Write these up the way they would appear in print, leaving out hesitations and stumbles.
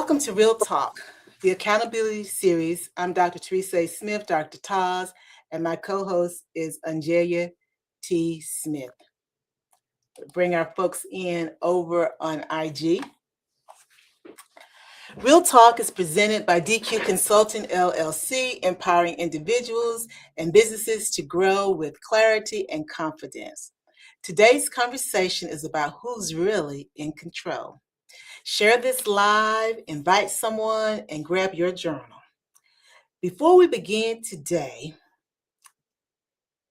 Welcome to Real Talk, the accountability series. I'm Dr. Teresa A. Smith, Dr. Taz, and my co host is Angelia T. Smith. Bring our folks in over on IG. Real Talk is presented by DQ Consulting LLC, empowering individuals and businesses to grow with clarity and confidence. Today's conversation is about who's really in control. Share this live, invite someone, and grab your journal. Before we begin today,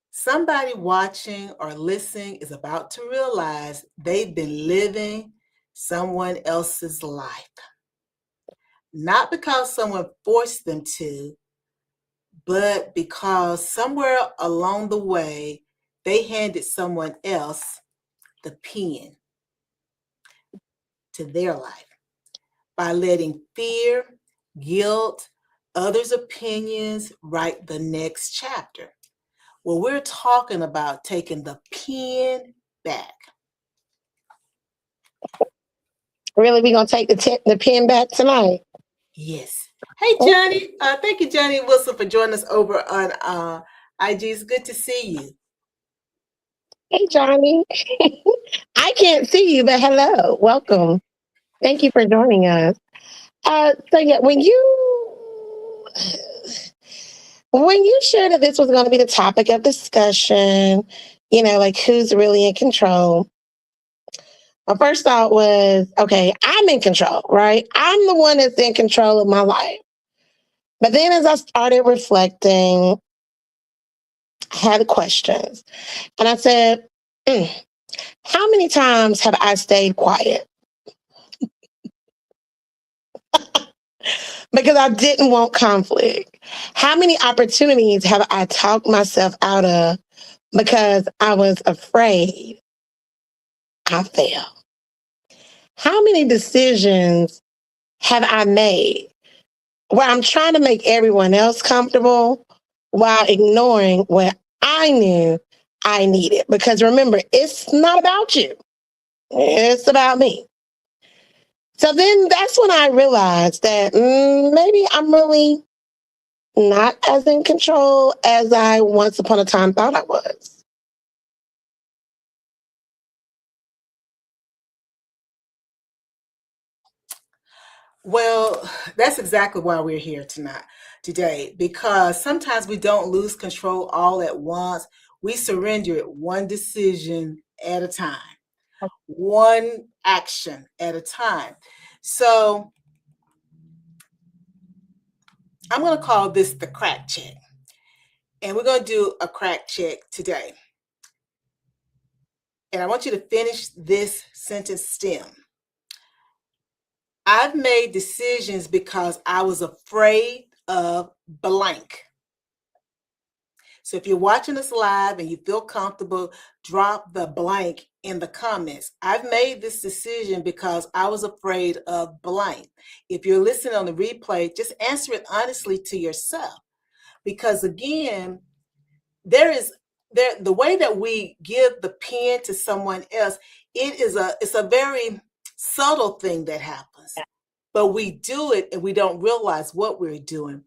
somebody watching or listening is about to realize they've been living someone else's life. Not because someone forced them to, but because somewhere along the way, they handed someone else the pen to their life by letting fear, guilt, others' opinions write the next chapter. Well, we're talking about taking the pen back. Really, we gonna take the pen back tonight? Yes. Hey, Johnny. Thank you, Johnny Wilson, for joining us over on IG. It's good to see you. Hey, Johnny. I can't see you, but hello, welcome. Thank you for joining us. So yeah, when you shared that this was going to be the topic of discussion, like who's really in control. My first thought was, okay, I'm in control, right? I'm the one that's in control of my life. But then as I started reflecting, I had questions. And I said, how many times have I stayed quiet? Because I didn't want conflict. How many opportunities have I talked myself out of because I was afraid I failed? How many decisions have I made where I'm trying to make everyone else comfortable while ignoring what I knew I needed? Because remember, it's not about you. It's about me. So then that's when I realized that maybe I'm really not as in control as I once upon a time thought I was. Well, that's exactly why we're here today, because sometimes we don't lose control all at once. We surrender it one decision at a time, one action at a time. So I'm going to call this the crack check. And we're going to do a crack check today. And I want you to finish this sentence stem. I've made decisions because I was afraid of blank. So if you're watching this live and you feel comfortable, drop the blank in the comments. I've made this decision because I was afraid of blank. If you're listening on the replay, just answer it honestly to yourself. Because again, the way that we give the pen to someone else, it's a very subtle thing that happens. But we do it and we don't realize what we're doing.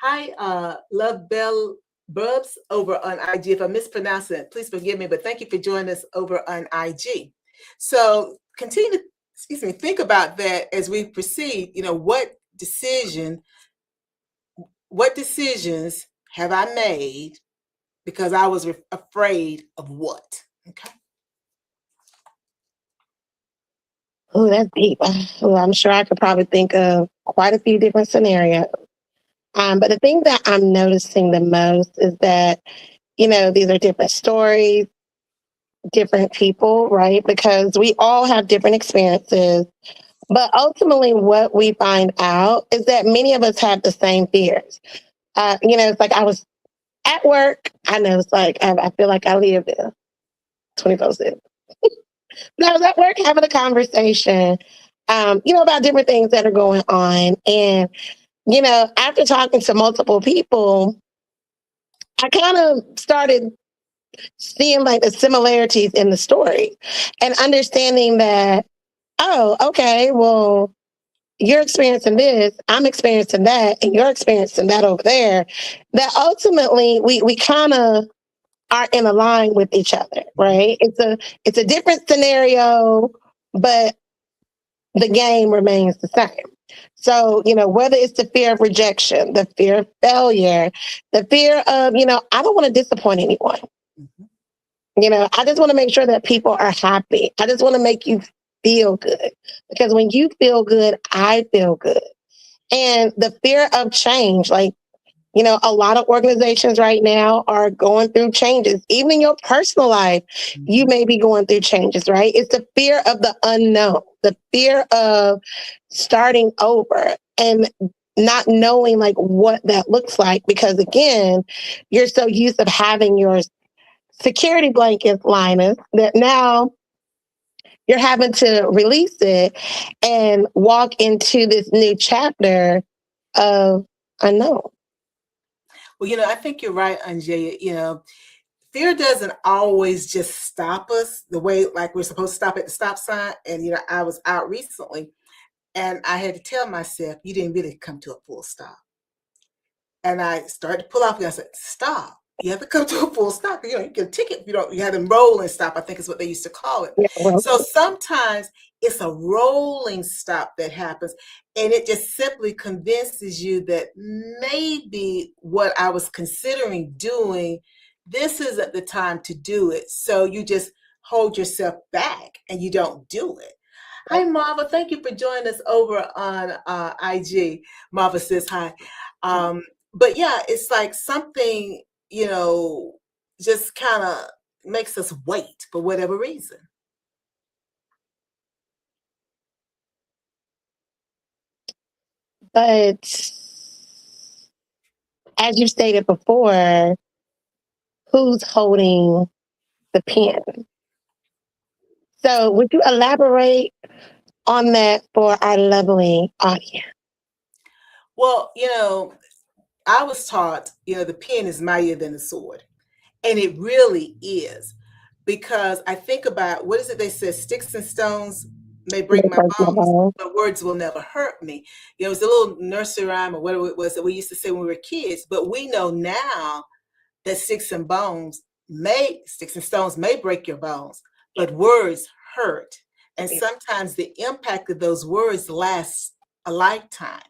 Hi, Love Bell Bubs over on IG. If I mispronounce it, please forgive me, but thank you for joining us over on IG. So continue to, think about that as we proceed. What decisions have I made because I was afraid of what? Okay. Oh, that's deep. Well, I'm sure I could probably think of quite a few different scenarios. But the thing that I'm noticing the most is that, these are different stories, different people, right? Because we all have different experiences. But ultimately, what we find out is that many of us have the same fears. It's like I was at work. I know it's like I feel like I live there 24/7. But I was at work having a conversation, about different things that are going on. And, after talking to multiple people, I kind of started seeing like the similarities in the story and understanding that, oh, okay, well, you're experiencing this, I'm experiencing that, and you're experiencing that over there, that ultimately we kind of are in a line with each other, right? It's a different scenario, but the game remains the same. So, whether it's the fear of rejection, the fear of failure, the fear of, I don't want to disappoint anyone. Mhm. I just want to make sure that people are happy. I just want to make you feel good, because when you feel good, I feel good. And the fear of change, like, a lot of organizations right now are going through changes. Even in your personal life, you Mhm. may be going through changes, right? It's the fear of the unknown, the fear of starting over and not knowing like what that looks like, because again, you're so used to having your security blanket, Linus, that now you're having to release it and walk into this new chapter of unknown. Well, I think you're right, Anjaya. Fear doesn't always just stop us the way like we're supposed to stop at the stop sign. And I was out recently and I had to tell myself, you didn't really come to a full stop. And I started to pull off and I said, stop. You have to come to a full stop. You get a ticket. You have them rolling stop, I think is what they used to call it. Yeah, well, So sometimes it's a rolling stop that happens, and it just simply convinces you that maybe what I was considering doing, this isn't the time to do it. So you just hold yourself back and you don't do it. Hi, Marva. Thank you for joining us over on IG. Marva says hi. Um, but yeah, it's like something, just kind of makes us wait for whatever reason. but as you stated before, who's holding the pen? So, would you elaborate on that for our lovely audience? Well, I was taught, the pen is mightier than the sword. And it really is. Because I think about what is it they said, sticks and stones may break my bones, but words will never hurt me. It was a little nursery rhyme or whatever it was that we used to say when we were kids. But we know now that sticks and stones may break your bones, but words hurt. And sometimes the impact of those words lasts a lifetime,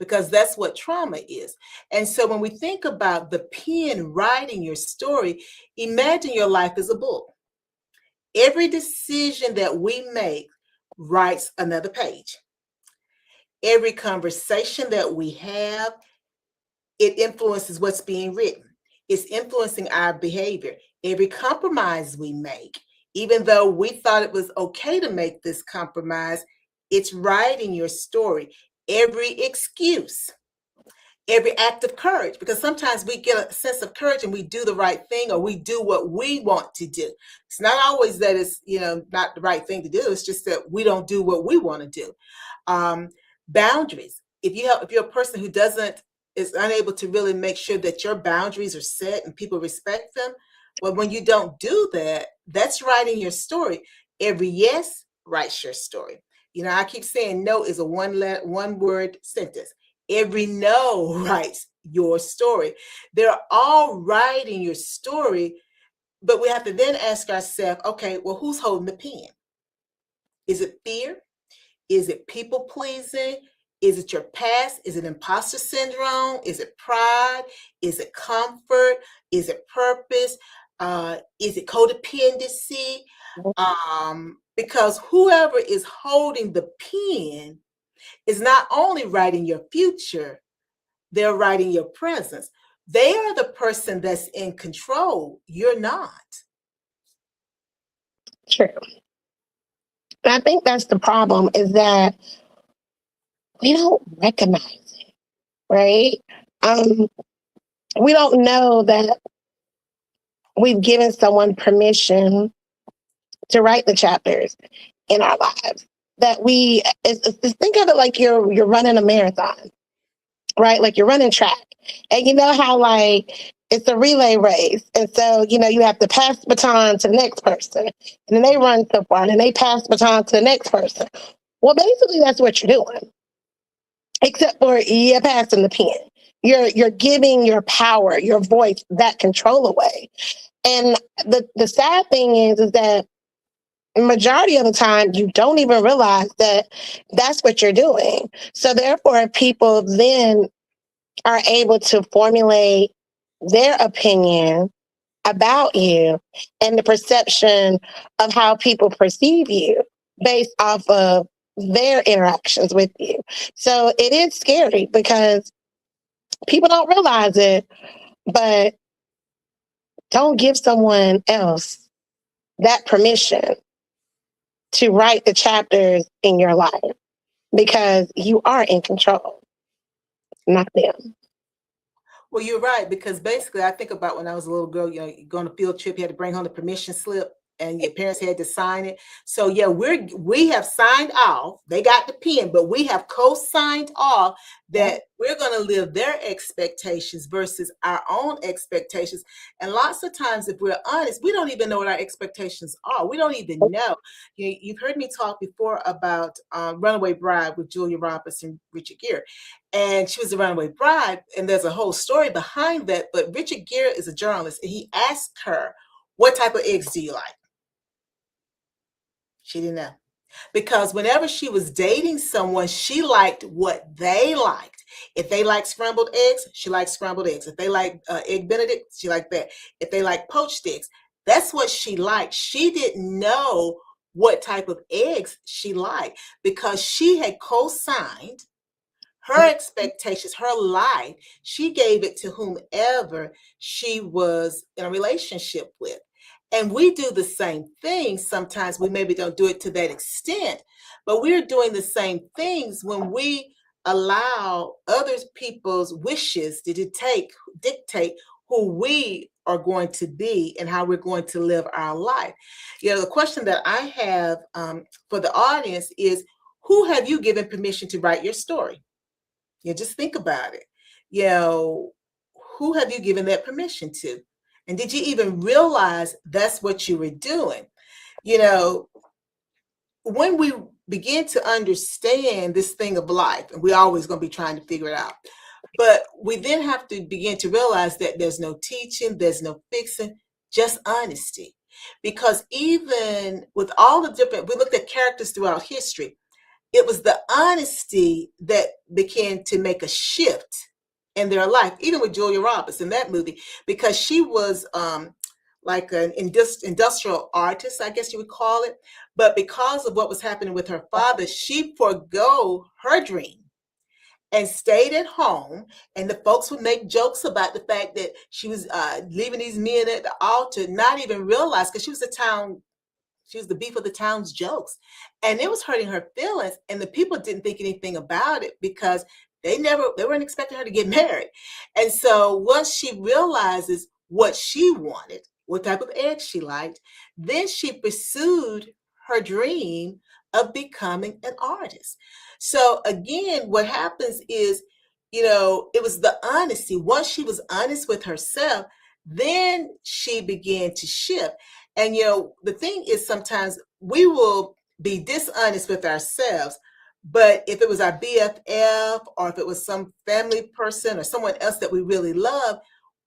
because that's what trauma is. And so when we think about the pen writing your story, imagine your life as a book. Every decision that we make writes another page. Every conversation that we have, it influences what's being written. It's influencing our behavior. Every compromise we make, even though we thought it was okay to make this compromise, it's writing your story. Every excuse, every act of courage, because sometimes we get a sense of courage and we do the right thing, or we do what we want to do. It's not always that it's not the right thing to do. It's just that we don't do what we want to do. Boundaries. If you're a person who is unable to really make sure that your boundaries are set and people respect them, well, when you don't do that, that's writing your story. Every yes writes your story. I keep saying no is a one word sentence. Every no writes your story. They're all writing your story, but we have to then ask ourselves, okay, well, who's holding the pen? Is it fear? Is it people pleasing? Is it your past? Is it imposter syndrome? Is it pride? Is it comfort? Is it purpose? Is it codependency? Because whoever is holding the pen is not only writing your future, they're writing your presence. They are the person that's in control. You're not. True. And I think that's the problem, is that we don't recognize it, right? We don't know that we've given someone permission to write the chapters in our lives. That think of it like you're running a marathon, right? Like you're running track, and you know how like it's a relay race, and so you have to pass the baton to the next person, and then they run so far, and then they pass the baton to the next person. Well, basically, that's what you're doing. except for you're passing the pen. You're giving your power, your voice, that control away. And the sad thing is that majority of the time you don't even realize that that's what you're doing. So therefore, people then are able to formulate their opinion about you and the perception of how people perceive you based off of their interactions with you. So it is scary because people don't realize it, but don't give someone else that permission to write the chapters in your life because you are in control, not them. Well, you're right, because basically I think about when I was a little girl, you go on a field trip, you had to bring home the permission slip and your parents had to sign it. So yeah, we have signed off. They got the pen, but we have co-signed off that we're going to live their expectations versus our own expectations. And lots of times, if we're honest, we don't even know what our expectations are. We don't even know. You've heard me talk before about Runaway Bride with Julia Roberts and Richard Gere. And she was a runaway bride, and there's a whole story behind that. But Richard Gere is a journalist, and he asked her, "What type of eggs do you like?" She didn't know. Because whenever she was dating someone, she liked what they liked. If they like scrambled eggs, she liked scrambled eggs. If they like egg Benedict, she liked that. If they like poached eggs, that's what she liked. She didn't know what type of eggs she liked because she had co-signed her expectations, her life. She gave it to whomever she was in a relationship with. And we do the same thing. Sometimes we maybe don't do it to that extent, but we're doing the same things when we allow other people's wishes to dictate who we are going to be and how we're going to live our life. The question that I have for the audience is, who have you given permission to write your story? Just think about it. You know, who have you given that permission to? And did you even realize that's what you were doing? You know, when we begin to understand this thing of life, and we're always going to be trying to figure it out, but we then have to begin to realize that there's no teaching, there's no fixing, just honesty. Because even with all the different, we looked at characters throughout history, it was the honesty that began to make a shift in their life, even with Julia Roberts in that movie, because she was like an industrial artist, I guess you would call it. But because of what was happening with her father, she forego her dream and stayed at home. And the folks would make jokes about the fact that she was leaving these men at the altar, not even realize, because she was the beef of the town's jokes. And it was hurting her feelings. And the people didn't think anything about it because they weren't expecting her to get married. And so once she realizes what she wanted, what type of eggs she liked, then she pursued her dream of becoming an artist. So again, what happens is, it was the honesty. Once she was honest with herself, then she began to shift. And the thing is, sometimes we will be dishonest with ourselves, but if it was our BFF or if it was some family person or someone else that we really love,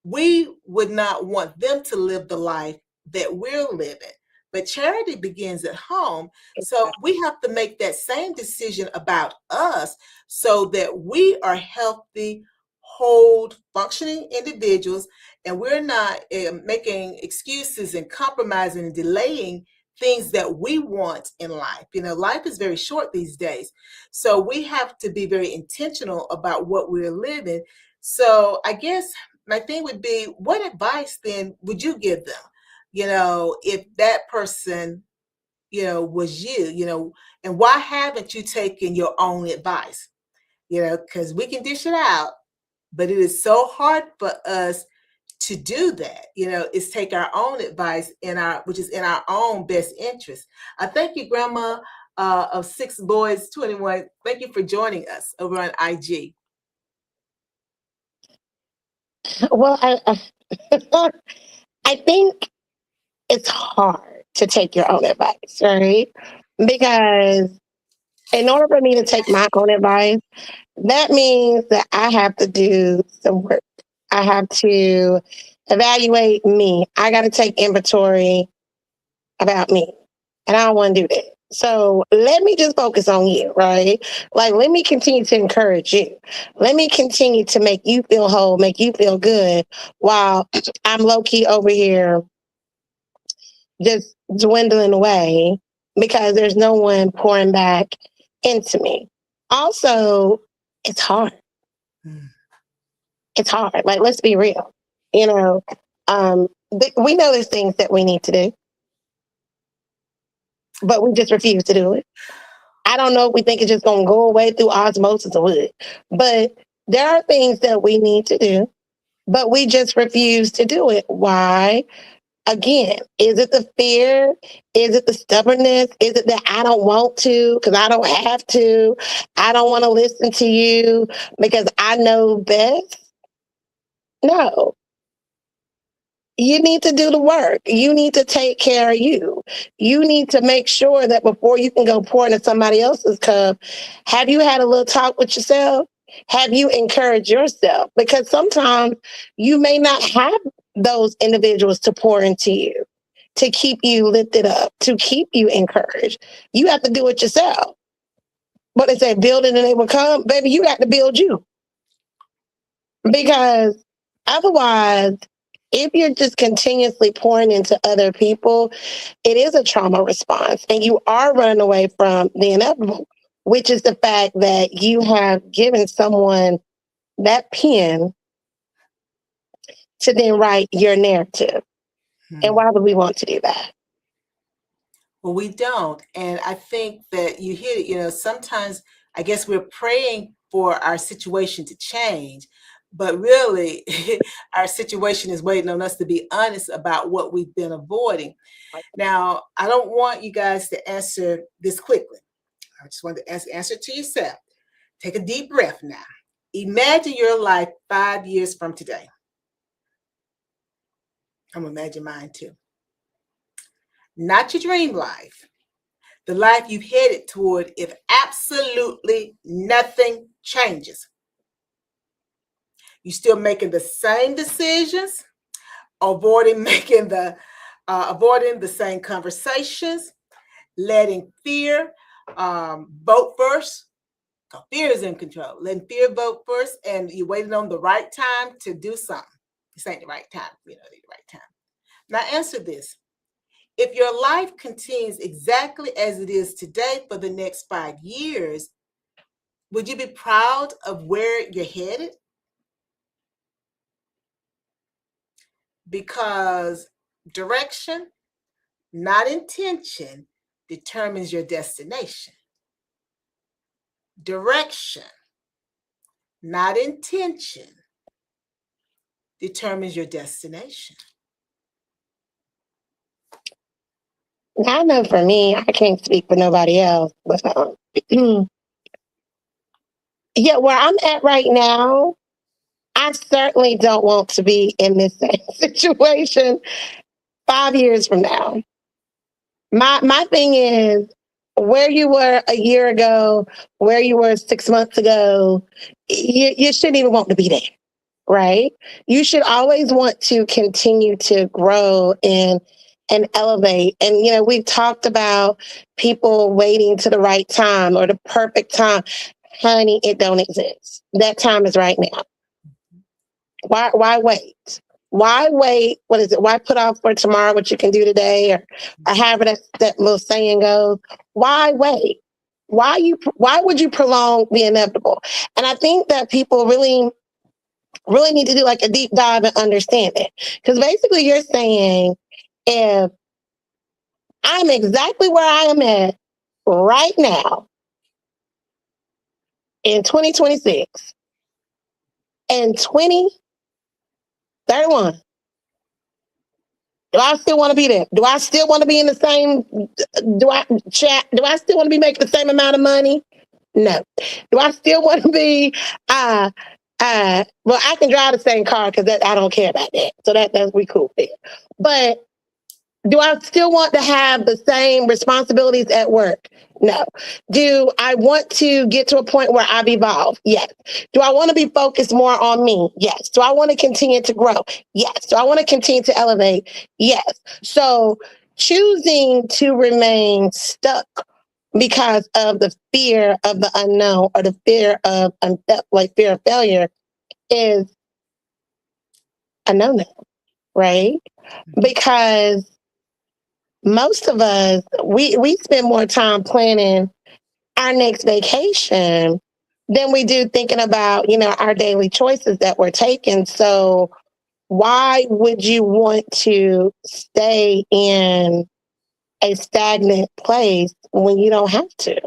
we would not want them to live the life that we're living. But charity begins at home. So we have to make that same decision about us so that we are healthy, whole, functioning individuals, and we're not making excuses and compromising and delaying things that we want in life. Life is very short these days. So we have to be very intentional about what we're living. So I guess my thing would be, what advice then would you give them? If that person, was you, and why haven't you taken your own advice? Because we can dish it out, but it is so hard for us to do that. Is take our own advice which is in our own best interest. I thank you, Grandma of 6 Boys 21. Thank you for joining us over on IG. Well, I think it's hard to take your own advice, right? Because In order for me to take my own advice, that means that I have to do some work. I have to evaluate me. I got to take inventory about me. And I don't want to do that. So let me just focus on you, right? Like, let me continue to encourage you. Let me continue to make you feel whole, make you feel good while I'm low key over here just dwindling away because there's no one pouring back into me. Also, it's hard. Mm. It's hard. Like, let's be real. You know, we know there's things that we need to do, but we just refuse to do it. I don't know if we think it's just going to go away through osmosis or what, but there are things that we need to do, but we just refuse to do it. Why? Again, is it the fear? Is it the stubbornness? Is it that I don't want to because I don't have to? I don't want to listen to you because I know best? No. You need to do the work. You need to take care of you. You need to make sure that before you can go pour into somebody else's cup, have you had a little talk with yourself? Have you encouraged yourself? Because sometimes you may not have those individuals to pour into you, to keep you lifted up, to keep you encouraged. You have to do it yourself. But they say build it and they will come. Baby, you got to build you. Because otherwise, if you're just continuously pouring into other people, it is a trauma response and you are running away from the inevitable, which is the fact that you have given someone that pen to then write your narrative. And why would we want to do that? Well, we don't. And I think that you hit it. Sometimes I guess we're praying for our situation to change, but really our situation is waiting on us to be honest about what we've been avoiding. Now, I don't want you guys to answer this quickly. I just want to answer it to yourself. Take a deep breath now. Imagine your life 5 years from today. I'm going to imagine mine too. Not your dream life, the life you've headed toward if absolutely nothing changes. You still making the same decisions, avoiding the same conversations, letting fear vote first. Fear is in control. Letting fear vote first, and you're waiting on the right time to do something. This ain't the right time, the right time. Now answer this. If your life continues exactly as it is today for the next 5 years, would you be proud of where you're headed? Because direction, not intention, determines your destination. Direction, not intention, determines your destination. I know for me, I can't speak for nobody else, but yeah, where I'm at right now, I certainly don't want to be in this same situation 5 years from now. My thing is where you were a year ago, where you were 6 months ago, you shouldn't even want to be there, right? You should always want to continue to grow and elevate. And we've talked about people waiting to the right time or the perfect time. Honey, it don't exist. That time is right now. Why wait? Why wait? What is it? Why put off for tomorrow what you can do today, or however that little saying goes? Why wait? Why would you prolong the inevitable? And I think that people really need to do like a deep dive and understand it. Because basically you're saying if I'm exactly where I am at right now in 2026 and 2031, do I still want to be there? Do I still want to be in the same? Do I still want to be making the same amount of money? No. Do I still want to be? Well, I can drive the same car because I don't care about that. So that's we cool there. But Do I still want to have the same responsibilities at work? No. Do I want to get to a point where I've evolved? Yes. Do I want to be focused more on me? Yes. Do I want to continue to grow? Yes. Do I want to continue to elevate? Yes. So choosing to remain stuck because of the fear of the unknown or the fear of fear of failure is a no-no, right? Because most of us, we spend more time planning our next vacation than we do thinking about, our daily choices that we're taking. So why would you want to stay in a stagnant place when you don't have to?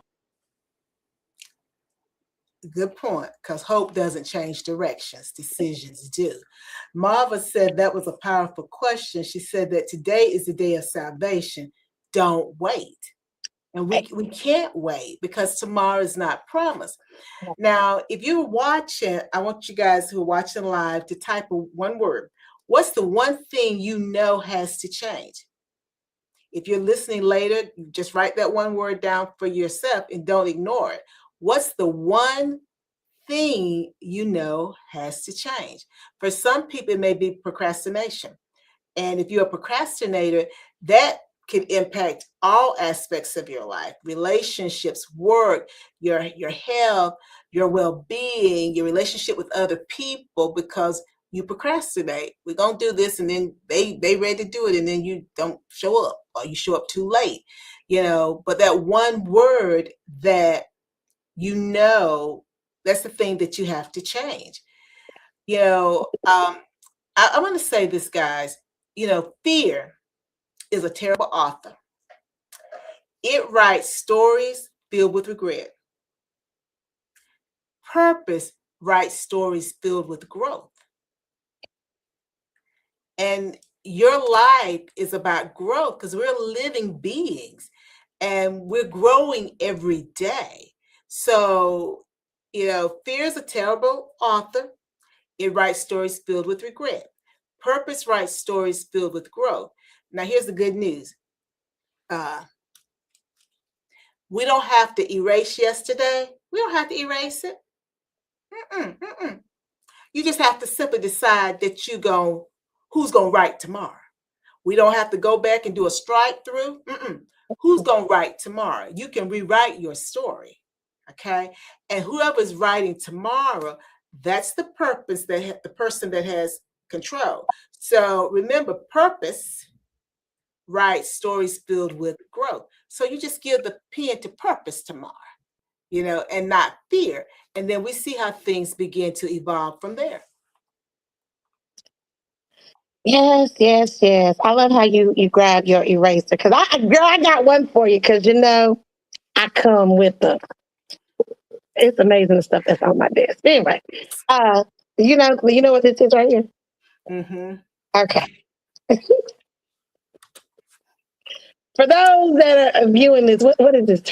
Good point, because hope doesn't change directions, decisions do. Marva said that was a powerful question. She said that today is the day of salvation. Don't wait. And we can't wait because tomorrow is not promised. Now, if you're watching, I want you guys who are watching live to type one word. What's the one thing you know has to change? If you're listening later, just write that one word down for yourself and don't ignore it. What's the one thing you know has to change? For some people, it may be procrastination. And if you're a procrastinator, that can impact all aspects of your life, relationships, work, your health, your well-being, your relationship with other people, because you procrastinate. We're gonna do this, and then they ready to do it, and then you don't show up, or you show up too late. But that one word that that's the thing that you have to change. I want to say this, guys. Fear is a terrible author. It writes stories filled with regret. Purpose writes stories filled with growth. And your life is about growth because we're living beings and we're growing every day. So, fear is a terrible author. It writes stories filled with regret. Purpose writes stories filled with growth. Now, here's the good news. We don't have to erase yesterday. We don't have to erase it. You just have to simply decide that who's going to write tomorrow. We don't have to go back and do a strike through. Who's going to write tomorrow? You can rewrite your story, okay? And whoever's writing tomorrow, that's the purpose, the person that has control. So remember, purpose writes stories filled with growth. So you just give the pen to purpose tomorrow, and not fear. And then we see how things begin to evolve from there. Yes, yes, yes. I love how you grab your eraser because I got one for you because I come with it's amazing the stuff that's on my desk. Anyway, you know what this is right here? Mm-hmm. Okay. For those that are viewing this, what is this?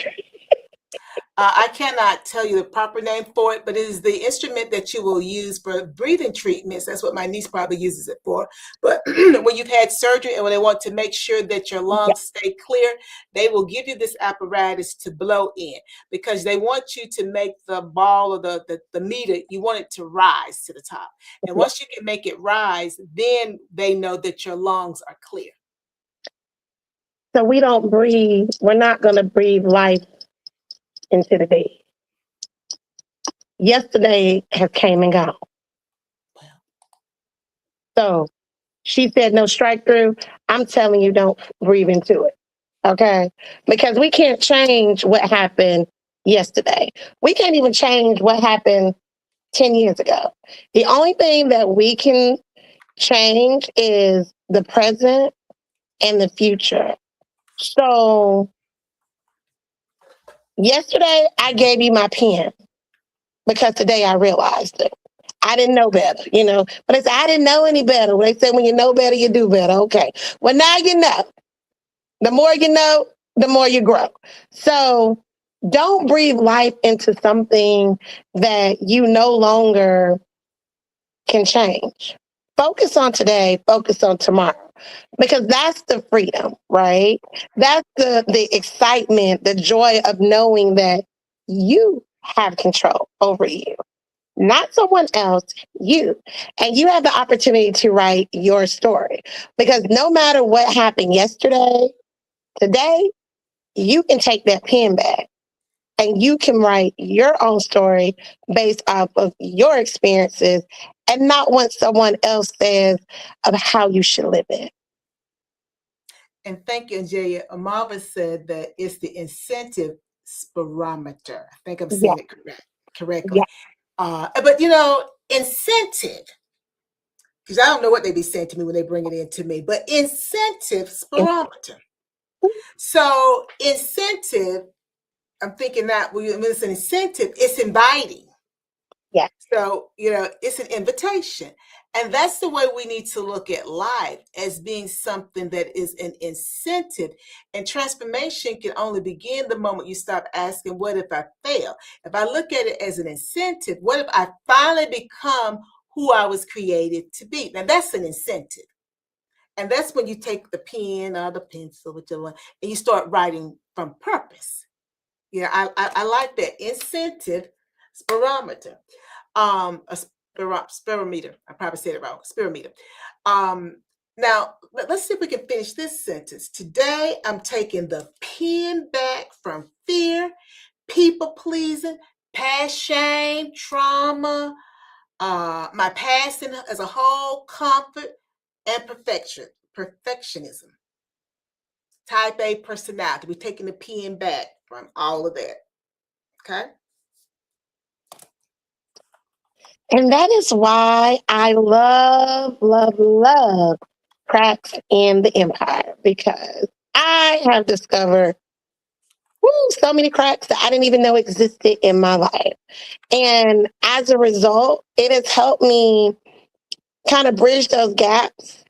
I cannot tell you the proper name for it, but it is the instrument that you will use for breathing treatments. That's what my niece probably uses it for. But when you've had surgery and when they want to make sure that your lungs stay clear, they will give you this apparatus to blow in because they want you to make the ball or the meter, you want it to rise to the top. And once you can make it rise, then they know that your lungs are clear. So we don't breathe. We're not going to breathe life into the day. Yesterday has came and gone. So she said no strike through. I'm telling you, don't breathe into it. Okay? Because we can't change what happened yesterday. We can't even change what happened 10 years ago. The only thing that we can change is the present and the future. So yesterday I gave you my pen because today I realized it. I didn't know better, But they said, I didn't know any better. They said, when you know better, you do better. Okay. Well, now you know. The more you know, the more you grow. So don't breathe life into something that you no longer can change. Focus on today. Focus on tomorrow. because that's the freedom, right? That's the excitement, the joy of knowing that you have control over you, not someone else, you. And you have the opportunity to write your story because no matter what happened yesterday, today, you can take that pen back and you can write your own story based off of your experiences and not what someone else says of how you should live it. And thank you, Angelia. Amalva said that it's the incentive spirometer. I think I'm Yeah, saying it correctly. yeah. But incentive, because I don't know what they be saying to me when they bring it in to me, but incentive spirometer. So incentive, I'm thinking that when it's an incentive, it's inviting. Yeah. So, it's an invitation. And that's the way we need to look at life, as being something that is an incentive. And transformation can only begin the moment you stop asking, what if I fail? If I look at it as an incentive, what if I finally become who I was created to be? Now, that's an incentive. And that's when you take the pen or the pencil, whichever one, and you start writing from purpose. I like that incentive spirometer. A spirometer. I probably said it wrong. Spirometer. Now let's see if we can finish this sentence. Today, I'm taking the pen back from fear, people pleasing, past shame, trauma, my past as a whole, comfort, and perfectionism. Type A personality. We're taking the pen back from all of that. Okay. And that is why I love, love, love Cracks in the Empire because I have discovered so many cracks that I didn't even know existed in my life. And as a result, it has helped me kind of bridge those gaps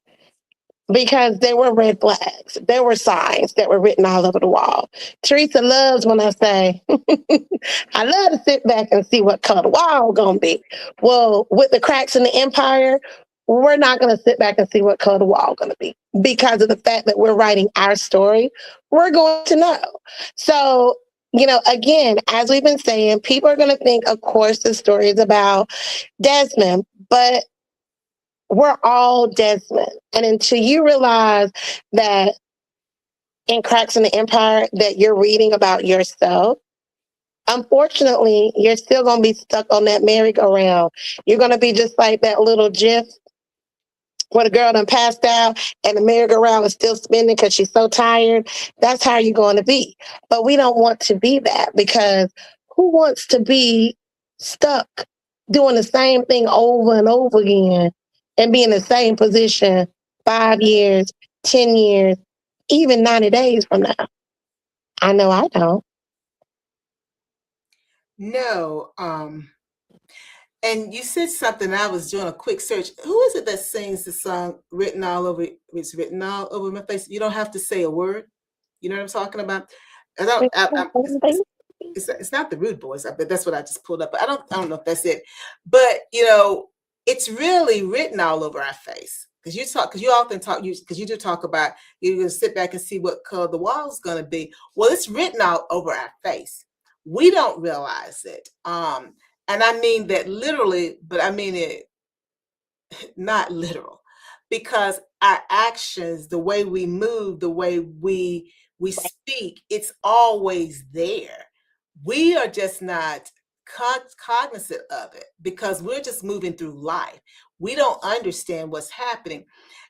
because there were red flags. There were signs that were written all over the wall. Teresa loves when I say, I love to sit back and see what color the wall going to be. Well, with the cracks in the empire, we're not going to sit back and see what color the wall going to be because of the fact that we're writing our story. We're going to know. So, again, as we've been saying, people are going to think, of course, the story is about Desmond, but we're all Desmond. And until you realize that in Cracks in the Empire that you're reading about yourself, unfortunately, you're still going to be stuck on that merry-go-round. You're going to be just like that little GIF where the girl done passed out and the merry-go-round is still spinning because she's so tired. That's how you're going to be. But we don't want to be that because who wants to be stuck doing the same thing over and over again and be in the same position 5 years, 10 years, even 90 days from now? I know I don't. No. And you said something. I was doing a quick search. Who is it that sings the song "Written All Over"? It's written all over my face. You don't have to say a word. You know what I'm talking about? I don't. It's not the Rude Boys, but that's what I just pulled up. But I don't know if that's it. But it's really written all over our face because you often talk because you do talk about you're going to sit back and see what color the wall's going to be. Well, it's written all over our face. We don't realize it. And I mean that literally, but I mean it not literal, because our actions, the way we move, the way we speak, it's always there. We are just not cognizant of it because we're just moving through life. We don't understand what's happening.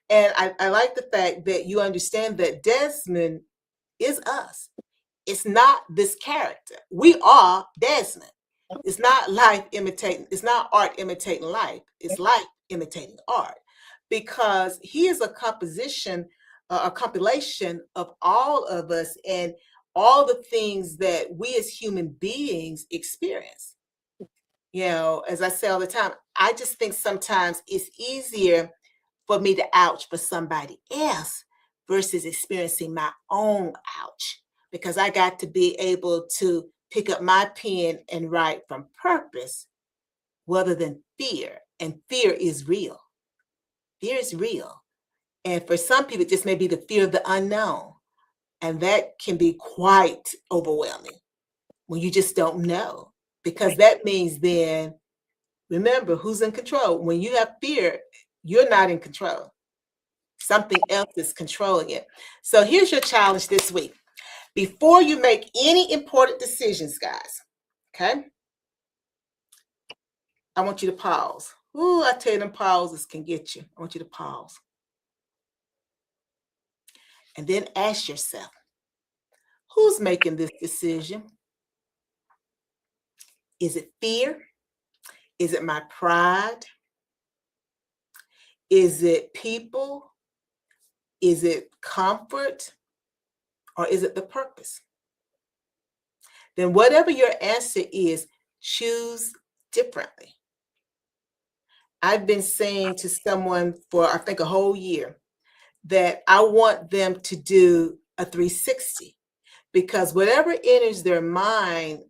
And I like the fact that you understand that Desmond is us. It's not this character. We are Desmond. It's not it's not art imitating life. It's life imitating art because he is a composition, a compilation of all of us and all the things that we as human beings experience. As I say all the time, I just think sometimes it's easier for me to ouch for somebody else versus experiencing my own ouch because I got to be able to pick up my pen and write from purpose rather than fear. And fear is real. Fear is real. And for some people, it just may be the fear of the unknown. And that can be quite overwhelming when you just don't know, because that means then, remember, who's in control? When you have fear, you're not in control. Something else is controlling it. So here's your challenge this week. Before you make any important decisions, guys, okay? I want you to pause. Ooh, I tell you, them pauses can get you. I want you to pause. And then ask yourself, who's making this decision? Is it fear? Is it my pride? Is it people? Is it comfort? Or is it the purpose? Then whatever your answer is, choose differently. I've been saying to someone for, I think, a whole year that I want them to do a 360, because whatever enters their mind,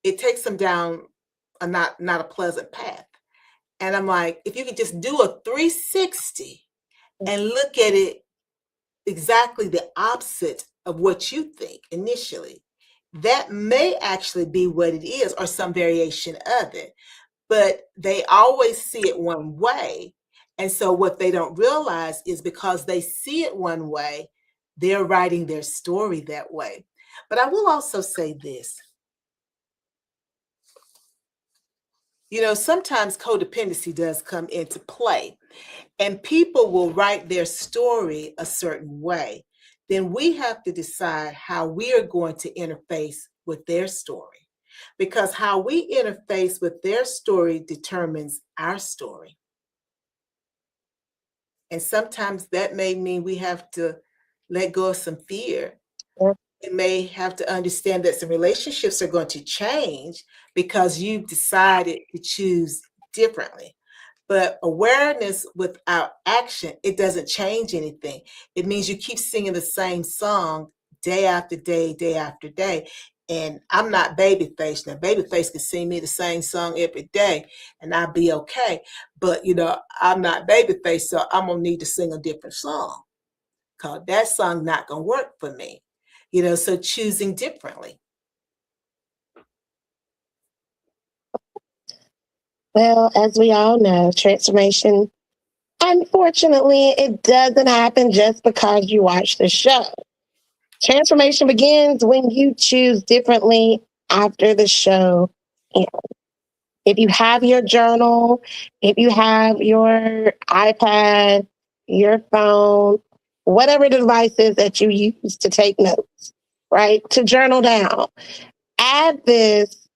it takes them down a not a pleasant path. And I'm like, if you could just do a 360 and look at it exactly the opposite of what you think initially, that may actually be what it is, or some variation of it. But they always see it one way. And so what they don't realize is, because they see it one way, they're writing their story that way. But I will also say this. You know, sometimes codependency does come into play, and people will write their story a certain way. Then we have to decide how we are going to interface with their story, because how we interface with their story determines our story. And sometimes that may mean we have to let go of some fear. We may have to understand that some relationships are going to change because you've decided to choose differently. But awareness without action, it doesn't change anything. It means you keep singing the same song day after day, day after day. And I'm not Babyface. Now, Babyface can sing me the same song every day and I'll be okay. But, you know, I'm not Babyface, so I'm going to need to sing a different song, because that song not going to work for me. You know, so choosing differently. Well, as we all know, transformation, unfortunately, it doesn't happen just because you watch the show. Transformation begins when you choose differently after the show ends. If you have your journal, if you have your iPad, your phone, whatever device is that you use to take notes, right? To journal down, add this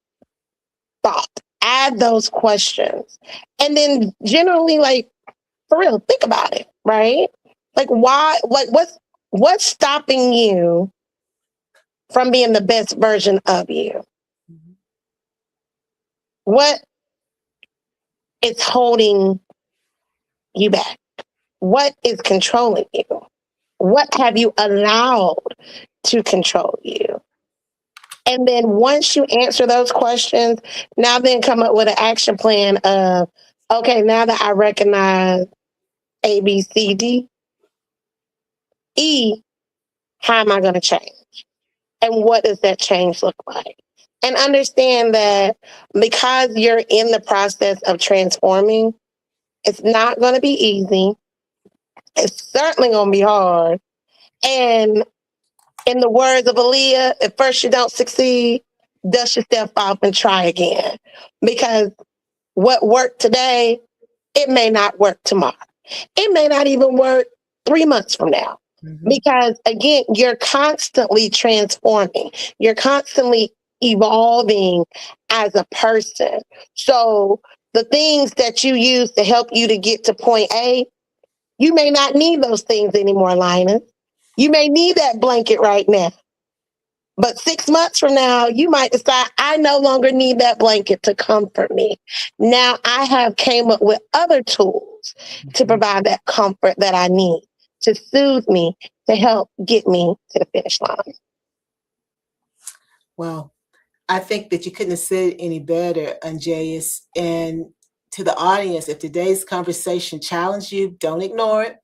thought, add those questions. And then generally, like, for real, think about it, right? Like, why, like, what's stopping you from being the best version of you? Mhm. What is holding you back? What is controlling you? What have you allowed to control you? And then once you answer those questions, now then come up with an action plan of, okay, now that I recognize A, B, C, D, E, how am I going to change? And what does that change look like? And understand that because you're in the process of transforming, it's not going to be easy. It's certainly going to be hard. And in the words of Aaliyah, at first you don't succeed, dust yourself off and try again. Because what worked today, it may not work tomorrow. It may not even work 3 months from now. Mhm. Because again, you're constantly transforming. You're constantly evolving as a person. So the things that you use to help you to get to point A, you may not need those things anymore, Linus. You may need that blanket right now. But 6 months from now, you might decide, I no longer need that blanket to comfort me. Now I have came up with other tools to Mhm. provide that comfort that I need, to soothe me, to help get me to the finish line. Well, I think that you couldn't have said it any better, Anjayas. And to the audience, if today's conversation challenged you, don't ignore it.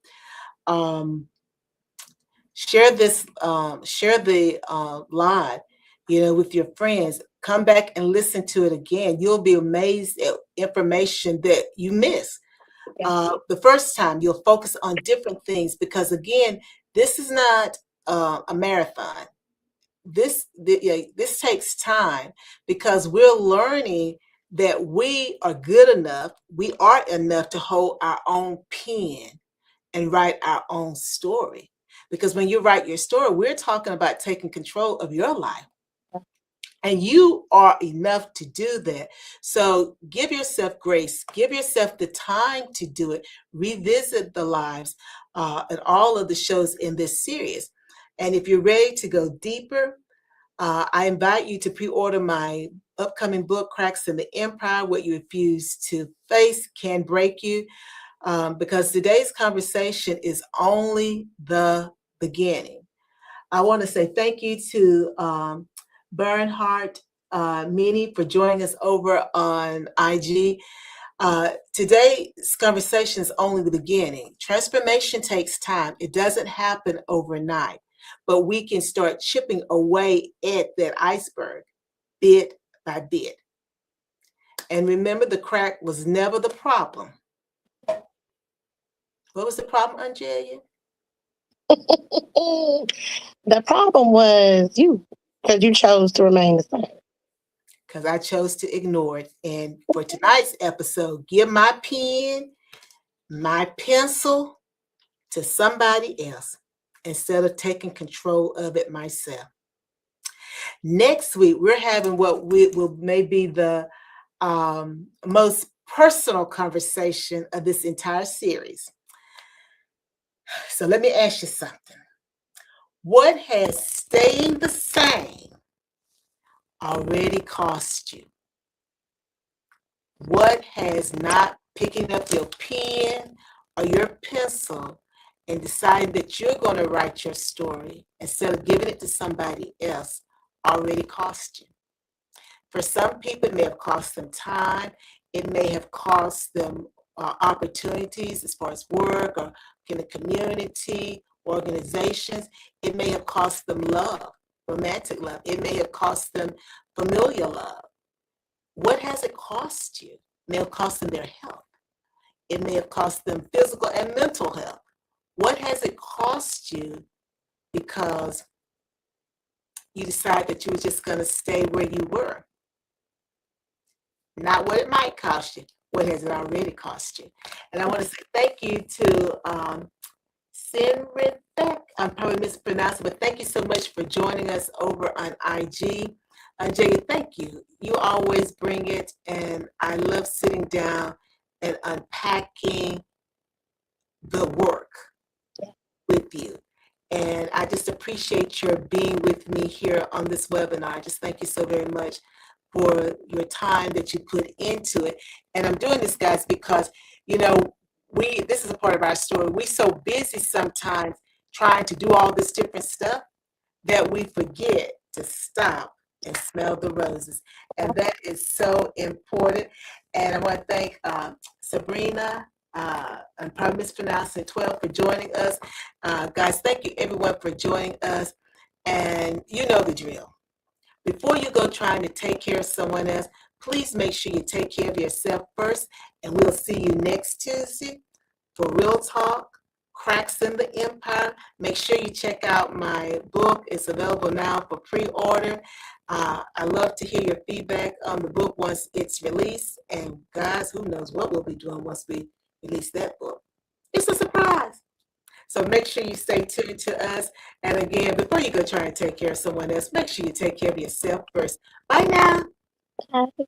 share this, share the live, with your friends. Come back and listen to it again. You'll be amazed at information that you miss. The first time you'll focus on different things, because again, this is not a marathon. This takes time, because we're learning that we are good enough. We are enough to hold our own pen and write our own story. Because when you write your story, we're talking about taking control of your life. And you are enough to do that. So give yourself grace, give yourself the time to do it. Revisit the lives and all of the shows in this series. And if you're ready to go deeper, I invite you to pre-order my upcoming book, Cracks in the Empire: What You Refuse to Face Can Break You, because today's conversation is only the beginning. I want to say thank you to Bernhardt Meany for joining us over on IG. Today's conversation is only the beginning. Transformation takes time. It doesn't happen overnight, but we can start chipping away at that iceberg bit by bit. And remember, the crack was never the problem. What was the problem, Angelia? The problem was you, because you chose to remain the same. Because I chose to ignore it. And for tonight's episode, give my pen, my pencil to somebody else instead of taking control of it myself. Next week, we're having what may be the most personal conversation of this entire series. So let me ask you something. What has staying the same already cost you? What has not picking up your pen or your pencil and deciding that you're going to write your story instead of giving it to somebody else already cost you? For some people, it may have cost them time. It may have cost them opportunities as far as work or in the community, organizations. It may have cost them love, romantic love. It may have cost them familial love. What has it cost you? It may have cost them their health. It may have cost them physical and mental health. What has it cost you because you decided that you were just going to stay where you were? Not what it might cost you. What has it already cost you? And I want to say thank you to Sinrithek. I'm probably mispronouncing, but thank you so much for joining us over on IG. Jay, thank you. You always bring it, and I love sitting down and unpacking the work with you. And I just appreciate your being with me here on this webinar. Just thank you so very much for your time that you put into it. And I'm doing this, guys, because, this is a part of our story. We're so busy sometimes trying to do all this different stuff that we forget to stop and smell the roses. And that is so important. And I want to thank Sabrina, I'm probably mispronouncing 12, for joining us. Guys, thank you everyone for joining us. And you know the drill. Before you go trying to take care of someone else, please make sure you take care of yourself first. And we'll see you next Tuesday for Real Talk, Cracks in the Empire. Make sure you check out my book. It's available now for pre-order. I love to hear your feedback on the book once it's released. And guys, who knows what we'll be doing once we release that book. It's a surprise. So make sure you stay tuned to us. And again, before you go try and take care of someone else, make sure you take care of yourself first. Bye now. Bye.